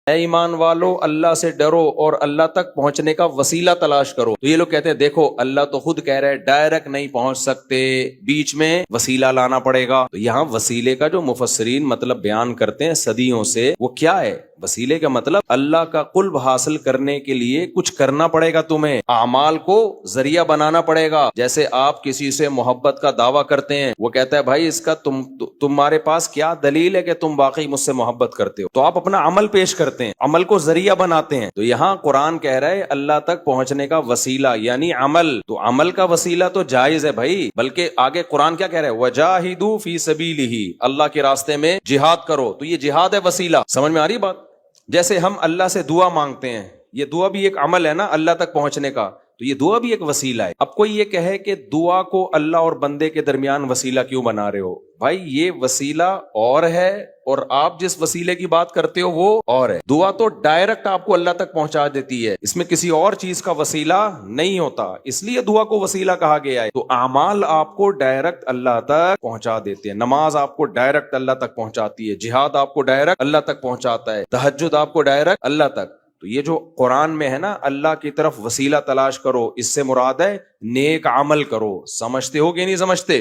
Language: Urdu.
اے ایمان والو اللہ سے ڈرو اور اللہ تک پہنچنے کا وسیلہ تلاش کرو. تو یہ لوگ کہتے ہیں دیکھو اللہ تو خود کہہ رہے ڈائریکٹ نہیں پہنچ سکتے, بیچ میں وسیلہ لانا پڑے گا. تو یہاں وسیلے کا جو مفسرین مطلب بیان کرتے ہیں صدیوں سے, وہ کیا ہے؟ وسیلے کا مطلب اللہ کا قرب حاصل کرنے کے لیے کچھ کرنا پڑے گا, تمہیں اعمال کو ذریعہ بنانا پڑے گا. جیسے آپ کسی سے محبت کا دعویٰ کرتے ہیں, وہ کہتا ہے بھائی اس کا تمہارے پاس کیا دلیل ہے کہ تم واقعی مجھ سے محبت کرتے ہو؟ تو آپ اپنا عمل پیش کرتے ہیں, عمل کو ذریعہ بناتے ہیں. تو یہاں قرآن کہہ رہا ہے اللہ تک پہنچنے کا وسیلہ یعنی عمل. تو عمل کا وسیلہ تو جائز ہے بھائی, بلکہ آگے قرآن کیا کہہ رہا ہے؟ وجاہدوا فی سبیلہ, اللہ کے راستے میں جہاد کرو. تو یہ جہاد ہے وسیلہ. سمجھ میں آ رہی بات؟ جیسے ہم اللہ سے دعا مانگتے ہیں, یہ دعا بھی ایک عمل ہے نا اللہ تک پہنچنے کا, تو یہ دعا بھی ایک وسیلہ ہے. اب کوئی یہ کہے کہ دعا کو اللہ اور بندے کے درمیان وسیلہ کیوں بنا رہے ہو؟ بھائی یہ وسیلہ اور ہے اور آپ جس وسیلے کی بات کرتے ہو وہ اور ہے. دعا تو ڈائریکٹ آپ کو اللہ تک پہنچا دیتی ہے, اس میں کسی اور چیز کا وسیلہ نہیں ہوتا, اس لیے دعا کو وسیلہ کہا گیا ہے. تو اعمال آپ کو ڈائریکٹ اللہ تک پہنچا دیتے ہیں. نماز آپ کو ڈائریکٹ اللہ تک پہنچاتی ہے, جہاد آپ کو ڈائریکٹ اللہ تک پہنچاتا ہے, تہجد آپ کو ڈائریکٹ اللہ تک. تو یہ جو قرآن میں ہے نا اللہ کی طرف وسیلہ تلاش کرو, اس سے مراد ہے نیک عمل کرو. سمجھتے ہو کہ نہیں سمجھتے؟